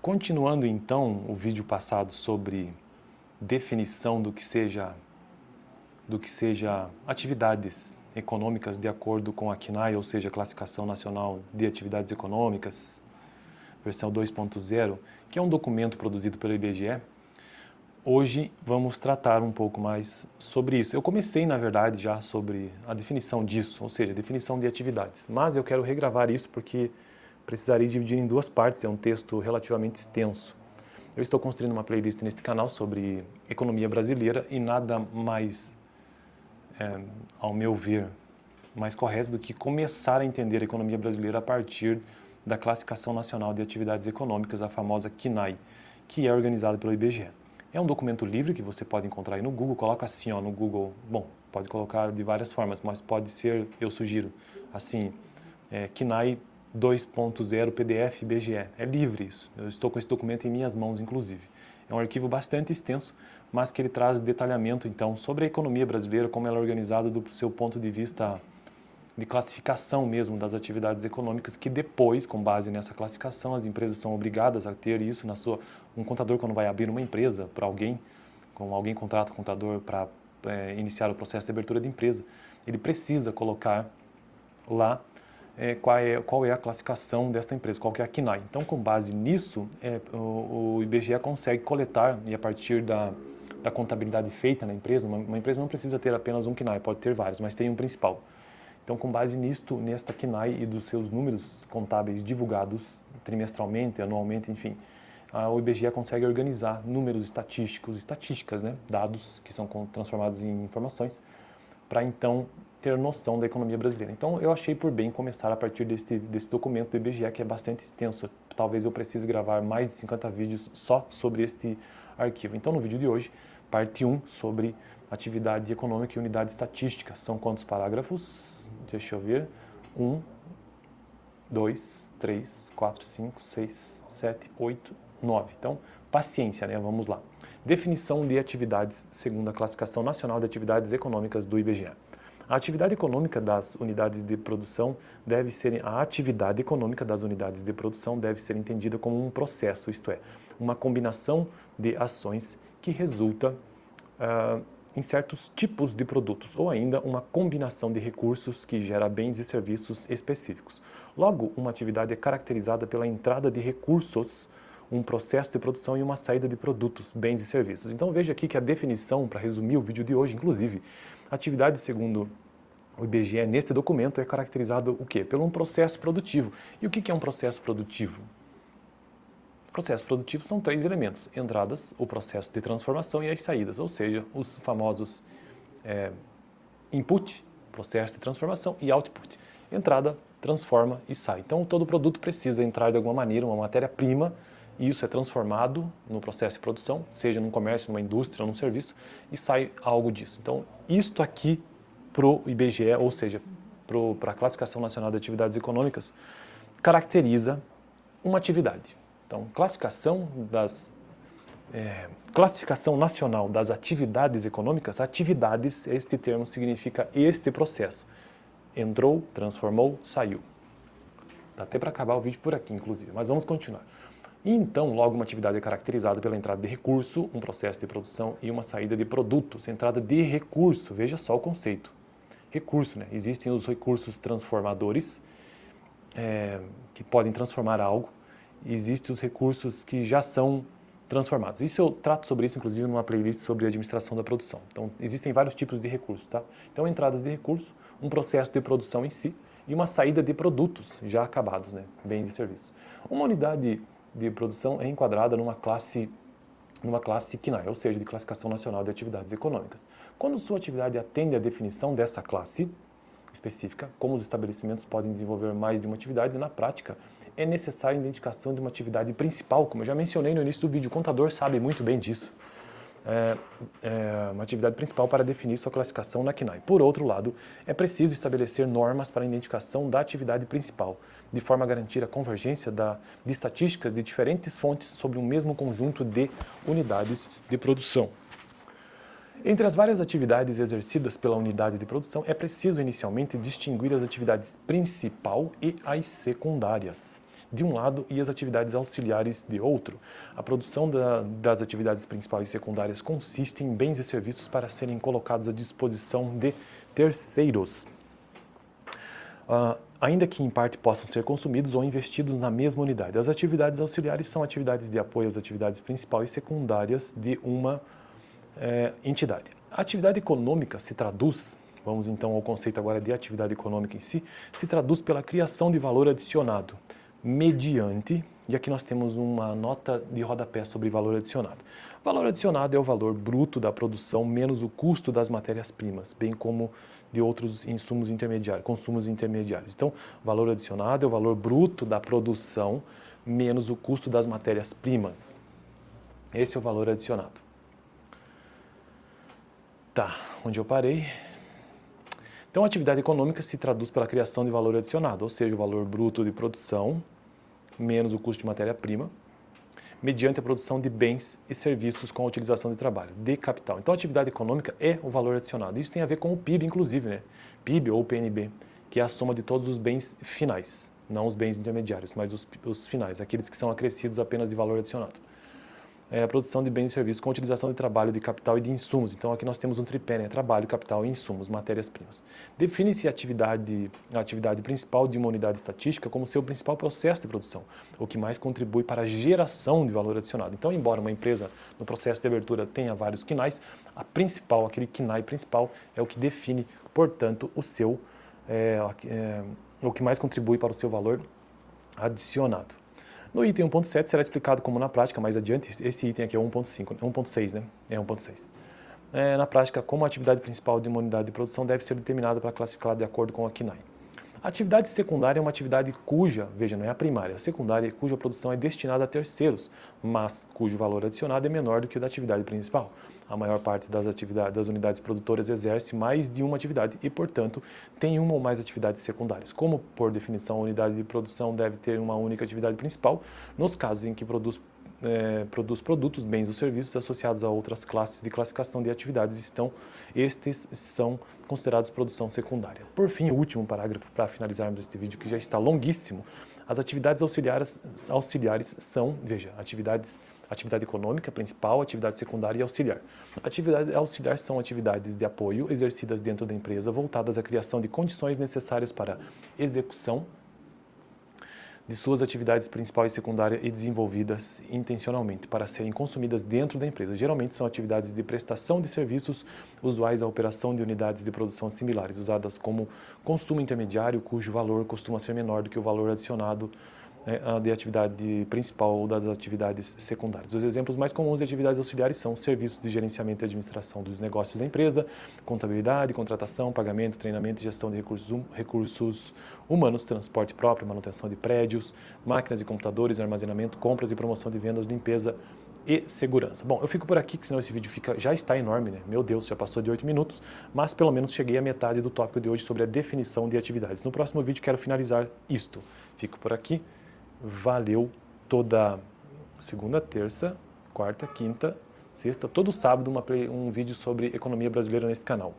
Continuando então o vídeo passado sobre definição do que seja atividades econômicas de acordo com a CNAE, ou seja, Classificação Nacional de Atividades Econômicas, versão 2.0, que é um documento produzido pelo IBGE, hoje vamos tratar um pouco mais sobre isso. Eu comecei, na verdade, já sobre a definição disso, ou seja, a definição de atividades, mas eu quero regravar isso porque precisaria dividir em duas partes, é um texto relativamente extenso. Eu estou construindo uma playlist neste canal sobre economia brasileira e nada mais, ao meu ver, mais correto do que começar a entender a economia brasileira a partir da Classificação Nacional de Atividades Econômicas, a famosa CNAE, que é organizada pelo IBGE. É um documento livre que você pode encontrar aí no Google, coloca assim, no Google, bom, pode colocar de várias formas, mas pode ser, eu sugiro, assim, CNAE 2.0 PDF IBGE. É livre isso, eu estou com esse documento em minhas mãos, inclusive. É um arquivo bastante extenso, mas que ele traz detalhamento, então, sobre a economia brasileira, como ela é organizada do seu ponto de vista de classificação mesmo das atividades econômicas, que depois, com base nessa classificação, as empresas são obrigadas a ter isso na sua... Um contador, quando vai abrir uma empresa para alguém, como alguém contrata um contador para iniciar o processo de abertura de empresa, ele precisa colocar lá qual é a classificação desta empresa, qual que é a CNAE. Então, com base nisso, o IBGE consegue coletar, e a partir da contabilidade feita na empresa, uma empresa não precisa ter apenas um CNAE, pode ter vários, mas tem um principal. Então, com base nesta CNAE e dos seus números contábeis divulgados trimestralmente, anualmente, enfim, o IBGE consegue organizar números estatísticas, né, dados que são transformados em informações, para então ter noção da economia brasileira. Então, eu achei por bem começar a partir desse documento do IBGE, que é bastante extenso. Talvez eu precise gravar mais de 50 vídeos só sobre este arquivo. Então, no vídeo de hoje, parte 1 sobre atividade econômica e unidade estatística. São quantos parágrafos? Deixa eu ver. 1, 2, 3, 4, 5, 6, 7, 8, 9. Então, paciência, né? Vamos lá. Definição de atividades segundo a Classificação Nacional de Atividades Econômicas do IBGE. A atividade econômica das unidades de produção a atividade econômica das unidades de produção deve ser entendida como um processo, isto é, uma combinação de ações que resulta em certos tipos de produtos, ou ainda uma combinação de recursos que gera bens e serviços específicos. Logo, uma atividade é caracterizada pela entrada de recursos, um processo de produção e uma saída de produtos, bens e serviços. Então veja aqui que a definição, para resumir o vídeo de hoje, inclusive, atividade segundo o IBGE neste documento é caracterizado o quê? Pelo um processo produtivo. E o que é um processo produtivo? Processo produtivo são 3 elementos: entradas, o processo de transformação e as saídas, ou seja, os famosos input, processo de transformação, e output. Entrada, transforma e sai. Então, todo produto precisa entrar de alguma maneira, uma matéria-prima, e isso é transformado no processo de produção, seja num comércio, numa indústria, num serviço, e sai algo disso. Então, isto aqui para o IBGE, ou seja, para a Classificação Nacional de Atividades Econômicas, caracteriza uma atividade. Então, classificação nacional das atividades econômicas, atividades, este termo significa este processo. Entrou, transformou, saiu. Dá até para acabar o vídeo por aqui, inclusive, mas vamos continuar. E então, logo, uma atividade é caracterizada pela entrada de recurso, um processo de produção e uma saída de produtos. Entrada de recurso, veja só o conceito. Recurso, né? Existem os recursos transformadores, que podem transformar algo. Existem os recursos que já são transformados. Isso eu trato sobre isso, inclusive, numa playlist sobre administração da produção. Então, existem vários tipos de recursos, tá? Então, entradas de recurso, um processo de produção em si e uma saída de produtos já acabados, né? Bens e serviços. Uma unidade de produção é enquadrada numa classe CNAE, ou seja, de Classificação Nacional de Atividades Econômicas. Quando sua atividade atende à definição dessa classe específica, como os estabelecimentos podem desenvolver mais de uma atividade, na prática, é necessária a identificação de uma atividade principal, como eu já mencionei no início do vídeo, o contador sabe muito bem disso. Uma atividade principal para definir sua classificação na CNAE. Por outro lado, é preciso estabelecer normas para a identificação da atividade principal, de forma a garantir a convergência de estatísticas de diferentes fontes sobre um mesmo conjunto de unidades de produção. Entre as várias atividades exercidas pela unidade de produção, é preciso inicialmente distinguir as atividades principal e as secundárias. de um lado e as atividades auxiliares de outro. A produção das atividades principais e secundárias consiste em bens e serviços para serem colocados à disposição de terceiros, ainda que em parte possam ser consumidos ou investidos na mesma unidade. As atividades auxiliares são atividades de apoio às atividades principais e secundárias de uma entidade. A atividade econômica se traduz, vamos então ao conceito agora de atividade econômica em si, se traduz pela criação de valor adicionado mediante, e aqui nós temos uma nota de rodapé sobre valor adicionado. Valor adicionado é o valor bruto da produção menos o custo das matérias-primas, bem como de outros insumos intermediários, consumos intermediários. Então, valor adicionado é o valor bruto da produção menos o custo das matérias-primas. Esse é o valor adicionado. Tá, onde eu parei? Então, a atividade econômica se traduz pela criação de valor adicionado, ou seja, o valor bruto de produção menos o custo de matéria-prima, mediante a produção de bens e serviços com a utilização de trabalho, de capital. Então, a atividade econômica é o valor adicionado. Isso tem a ver com o PIB, inclusive, né? PIB ou PNB, que é a soma de todos os bens finais, não os bens intermediários, mas os finais, aqueles que são acrescidos apenas de valor adicionado. É a produção de bens e serviços com utilização de trabalho, de capital e de insumos. Então, aqui nós temos um tripé, né? Trabalho, capital e insumos, matérias-primas. Define-se a atividade principal de uma unidade estatística como seu principal processo de produção, o que mais contribui para a geração de valor adicionado. Então, embora uma empresa, no processo de abertura, tenha vários quinais, aquele quinai principal é o que define, portanto, o que mais contribui para o seu valor adicionado. No item 1.7 será explicado como na prática, mais adiante, esse item aqui é 1.5, 1.6, né? É 1.6. Na prática, como a atividade principal de uma unidade de produção deve ser determinada para classificá-la de acordo com a CNAE. A atividade secundária é uma atividade cuja, veja, não é a primária, a secundária cuja produção é destinada a terceiros, mas cujo valor adicionado é menor do que o da atividade principal. A maior parte das unidades produtoras exerce mais de uma atividade e, portanto, tem uma ou mais atividades secundárias. Como, por definição, a unidade de produção deve ter uma única atividade principal, nos casos em que produz produtos, bens ou serviços associados a outras classes de classificação de atividades, estes são considerados produção secundária. Por fim, o último parágrafo para finalizarmos este vídeo, que já está longuíssimo, as atividades auxiliares são, veja, atividade econômica principal, atividade secundária e auxiliar. Atividade auxiliar são atividades de apoio exercidas dentro da empresa voltadas à criação de condições necessárias para execução de suas atividades principal e secundária e desenvolvidas intencionalmente para serem consumidas dentro da empresa. Geralmente são atividades de prestação de serviços usuais à operação de unidades de produção similares, usadas como consumo intermediário, cujo valor costuma ser menor do que o valor adicionado de atividade principal ou das atividades secundárias. Os exemplos mais comuns de atividades auxiliares são serviços de gerenciamento e administração dos negócios da empresa, contabilidade, contratação, pagamento, treinamento e gestão de recursos humanos, transporte próprio, manutenção de prédios, máquinas e computadores, armazenamento, compras e promoção de vendas, limpeza e segurança. Bom, eu fico por aqui, que senão esse vídeo já está enorme, né? Meu Deus, já passou de 8 minutos, mas pelo menos cheguei à metade do tópico de hoje sobre a definição de atividades. No próximo vídeo quero finalizar isto. Fico por aqui. Valeu, toda segunda, terça, quarta, quinta, sexta, todo sábado um vídeo sobre economia brasileira nesse canal.